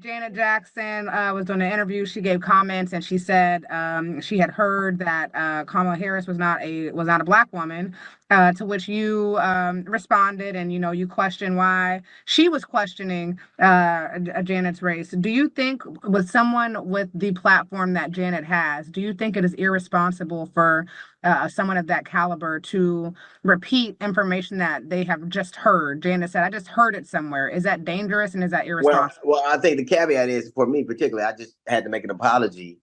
Janet Jackson was doing an interview. She gave comments and she said she had heard that Kamala Harris was not a black woman. To which you responded, and you questioned why she was questioning Janet's race. Do you think, with someone with the platform that Janet has, do you think it is irresponsible for someone of that caliber to repeat information that they have just heard? Janet said, "I just heard it somewhere." Is that dangerous and is that irresponsible? Well, I think the caveat is, for me particularly, I just had to make an apology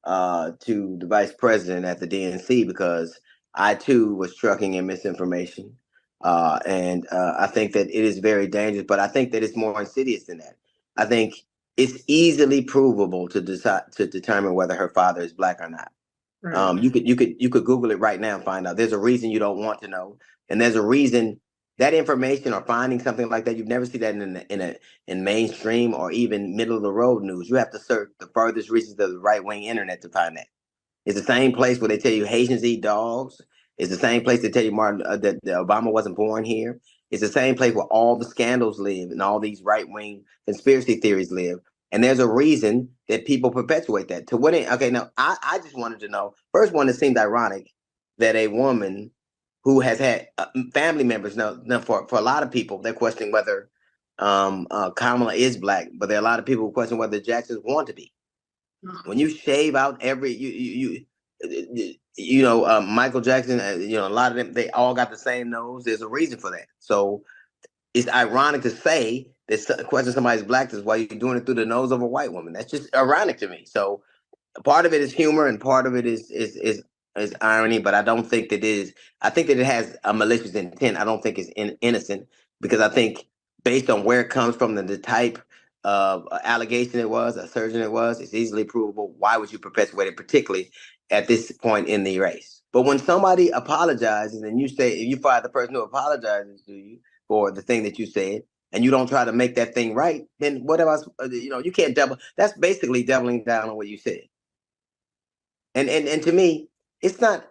to the vice president at the DNC because I too was trucking in misinformation, and I think that it is very dangerous. But I think that it's more insidious than that. I think it's easily provable to decide to determine whether her father is black or not. Right. You could Google it right now and find out. There's a reason you don't want to know, and there's a reason that information or finding something like that, you've never seen that in mainstream or even middle of the road news. You have to search the furthest reaches of the right wing internet to find that. It's the same place where they tell you Haitians eat dogs. It's the same place they tell you Martin that Obama wasn't born here. It's the same place where all the scandals live and all these right wing conspiracy theories live. And there's a reason that people perpetuate that. To what end? Okay, now I just wanted to know. First one, it seemed ironic that a woman who has had family members. Now for a lot of people, they're questioning whether Kamala is black, but there are a lot of people who question whether Jacksons want to be. When you shave out every Michael Jackson, a lot of them, they all got the same nose. There's a reason for that. So it's ironic to say that question somebody's blackness while you're doing it through the nose of a white woman. That's just ironic to me. So part of it is humor and part of it is irony, but I don't think that it is. I think that it has a malicious intent. I don't think it's innocent because I think based on where it comes from and the type of allegation it was, assertion it was, it's easily provable. Why would you perpetuate it, particularly at this point in the race? But when somebody apologizes and you say, if you fire the person who apologizes to you for the thing that you said, and you don't try to make that thing right, then what else? You can't double. That's basically doubling down on what you said. And to me, it's not.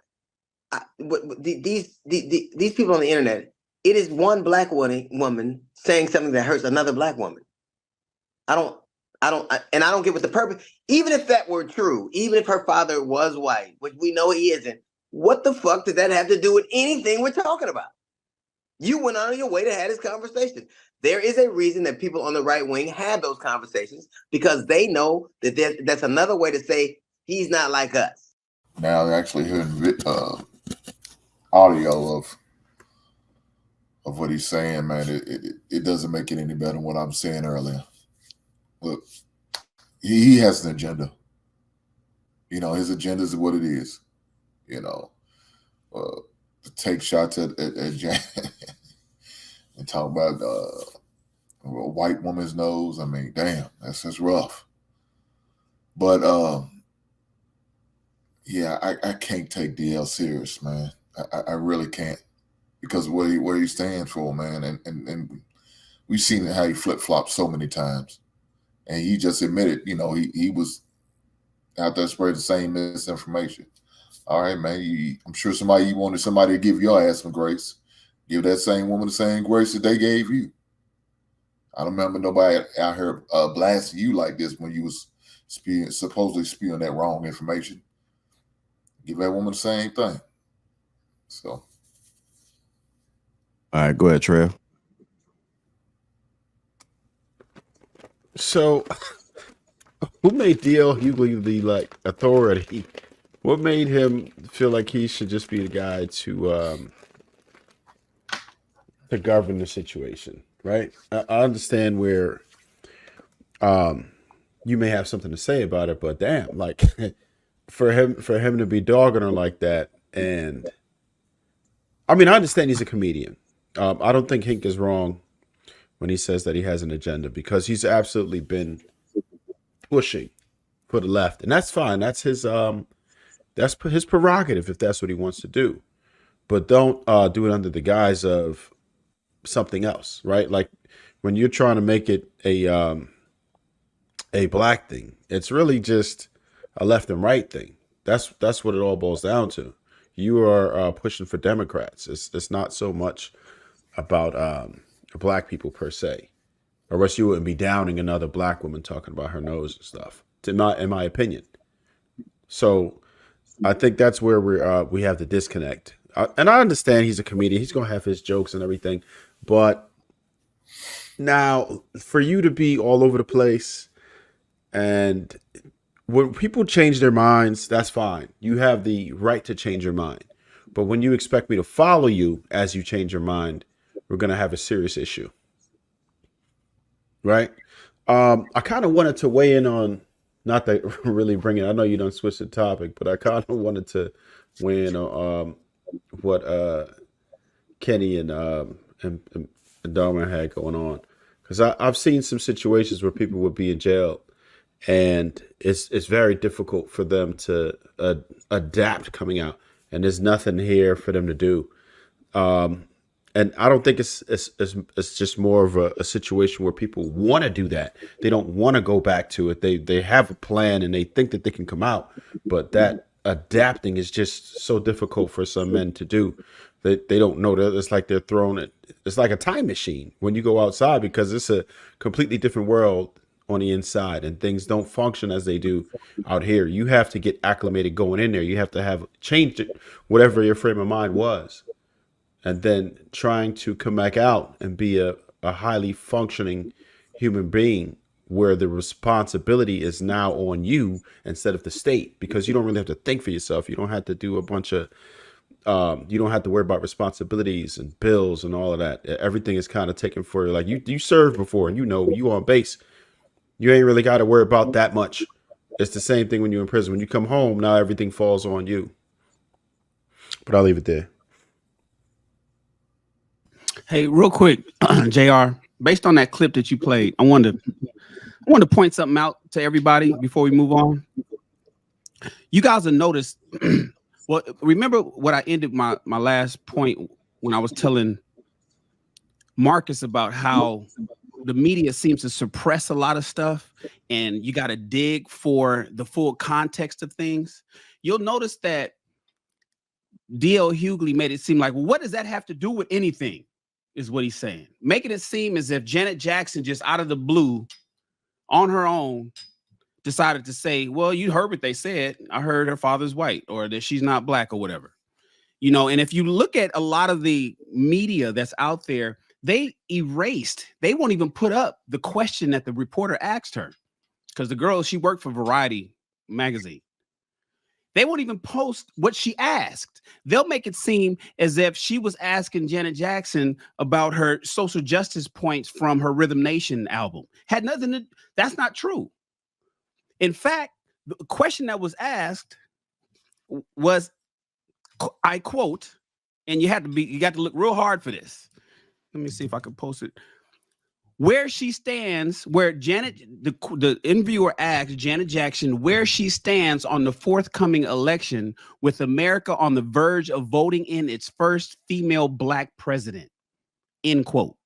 These people on the internet. It is one black woman saying something that hurts another black woman. I don't, and I don't get what the purpose. Even if that were true, even if her father was white, which we know he isn't, what the fuck did that have to do with anything we're talking about? You went out of your way to have this conversation. There is a reason that people on the right wing have those conversations because they know that that's another way to say he's not like us. Now they're actually hearing audio of what he's saying, man. It doesn't make it any better than what I'm saying earlier. Look, he has an agenda. His agenda is what it is. To take shots at Janet and talk about a white woman's nose. I mean, damn, that's just rough. But yeah, I can't take DL serious, man. I really can't because of where he stands for, man. And we've seen how he flip-flopped so many times. And he just admitted, he was out there spreading the same misinformation. All right, man. I'm sure you wanted somebody to give your ass some grace. Give that same woman the same grace that they gave you. I don't remember nobody out here blasting you like this when you was supposedly spewing that wrong information. Give that woman the same thing. So. All right, go ahead, Trev. So, who made DL Hughley the authority? What made him feel like he should just be the guy to govern the situation, right? I understand where you may have something to say about it, but damn, for him to be dogging her like that, and I mean, I understand he's a comedian. I don't think Hink is wrong when he says that he has an agenda because he's absolutely been pushing for the left, and that's fine. That's his prerogative if that's what he wants to do. But don't do it under the guise of something else, right? Like when you're trying to make it a black thing, it's really just a left and right thing. That's what it all boils down to. You are pushing for Democrats. It's not so much about black people per se, or else you wouldn't be downing another black woman talking about her nose and stuff. In my opinion. So I think that's where we have the disconnect. And I understand he's a comedian; he's gonna have his jokes and everything, but now for you to be all over the place, and when people change their minds, that's fine. You have the right to change your mind. But when you expect me to follow you as you change your mind, we're gonna have a serious issue, right? I kind of wanted to weigh in on, not that really bring it. I know you don't switch the topic, but I kind of wanted to weigh in on what Kenny and Dharma had going on, because I've seen some situations where people would be in jail, and it's very difficult for them to adapt coming out, and there's nothing here for them to do. And I don't think it's just more of a situation where people want to do that. They don't want to go back to it. They have a plan and they think that they can come out, but that adapting is just so difficult for some men to do. They don't know that it's like they're thrown it. It's like a time machine when you go outside, because it's a completely different world on the inside and things don't function as they do out here. You have to get acclimated going in there. You have to have changed it, whatever your frame of mind was. And then trying to come back out and be a highly functioning human being where the responsibility is now on you instead of the state, because you don't really have to think for yourself. You don't have to do a bunch of, you don't have to worry about responsibilities and bills and all of that. Everything is kind of taken for you. Like you served before and you on base. You ain't really got to worry about that much. It's the same thing when you're in prison. When you come home, now everything falls on you. But I'll leave it there. Hey, real quick, JR, based on that clip that you played, I wanted to point something out to everybody before we move on. You guys have noticed, well, remember what I ended my last point when I was telling Marcus about how the media seems to suppress a lot of stuff and you got to dig for the full context of things. You'll notice that D.L. Hughley made it seem like, well, what does that have to do with anything? Is what he's saying, making it seem as if Janet Jackson just out of the blue on her own decided to say, well, you heard what they said. I heard her father's white, or that she's not black, or whatever. You know, and if you look at a lot of the media that's out there, they won't even put up the question that the reporter asked her, because the girl, she worked for Variety magazine. They won't even post what she asked. They'll make it seem as if she was asking Janet Jackson about her social justice points from her Rhythm Nation album. Had nothing to, that's not true. In fact, the question that was asked was, I quote, and you got to look real hard for this. Let me see if I can post it. Where she stands, where the interviewer asked Janet Jackson where she stands on the forthcoming election, with America on the verge of voting in its first female black president, end quote.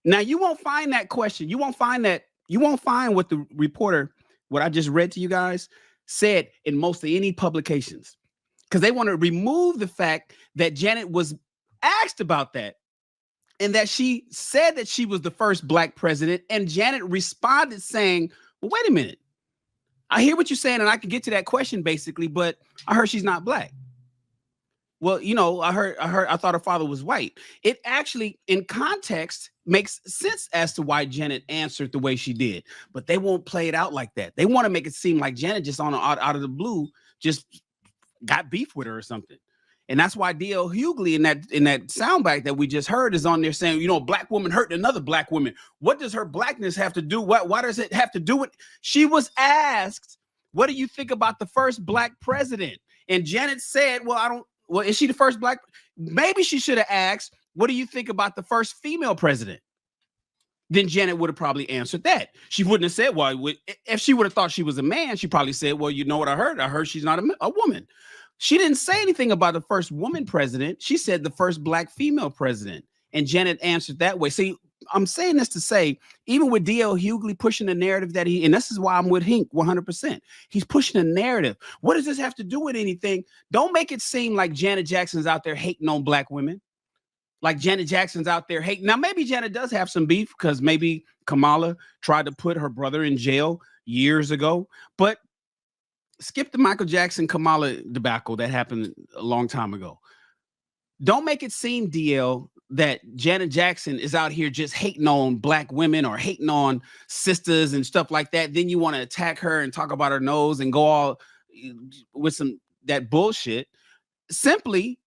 Now, you won't find that question. You won't find what the reporter, what I just read to you guys, said in most of any publications, because they want to remove the fact that Janet was asked about that, and that she said that she was the first black president, and Janet responded saying, well, wait a minute. I hear what you're saying, and I can get to that question basically, but I heard she's not black. Well, you know, I thought her father was white. It actually, in context, makes sense as to why Janet answered the way she did, but they won't play it out like that. They want to make it seem like Janet just out of the blue just got beef with her or something. And that's why D.L. Hughley in that soundbite that we just heard is on there saying, you know, a black woman hurting another black woman. What does her blackness have to do? Why does it have to do with? She was asked, what do you think about the first black president? And Janet said, well, is she the first black? Maybe she should have asked, what do you think about the first female president? Then Janet would have probably answered that. She wouldn't have said, well, if she would have thought she was a man, she probably said, well, you know what I heard? I heard she's not a woman. She didn't say anything about the first woman president. She said the first black female president. And Janet answered that way. See, I'm saying this to say, even with D.L. Hughley pushing the narrative that and this is why I'm with Hink 100%. He's pushing a narrative. What does this have to do with anything? Don't make it seem like Janet Jackson's out there hating on black women. like Janet Jackson's out there hating. Now, maybe Janet does have some beef because maybe Kamala tried to put her brother in jail years ago. But skip the Michael Jackson Kamala debacle that happened a long time ago. Don't make it seem, DL, that Janet Jackson is out here just hating on black women or hating on sisters and stuff like that. Then you want to attack her and talk about her nose and go all with that bullshit. Simply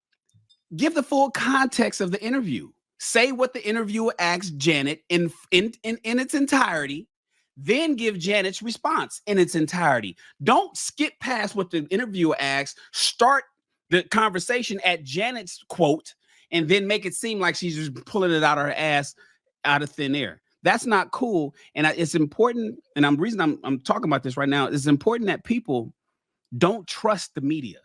give the full context of the interview. Say what the interviewer asked Janet in its entirety, then give Janet's response in its entirety. Don't skip past what the interviewer asked. Start the conversation at Janet's quote and then make it seem like she's just pulling it out of her ass out of thin air. That's not cool. And it's important. And the reason I'm talking about this right now, it's important that people don't trust the media.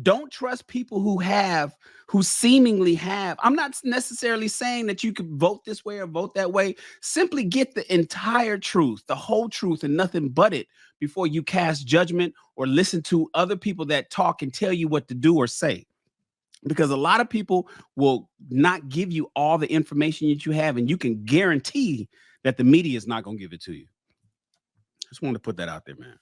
Don't trust people who seemingly have. I'm not necessarily saying that you could vote this way or vote that way. Simply get the entire truth, the whole truth, and nothing but it before you cast judgment or listen to other people that talk and tell you what to do or say. Because a lot of people will not give you all the information that you have, and you can guarantee that the media is not going to give it to you. Just wanted to put that out there, man.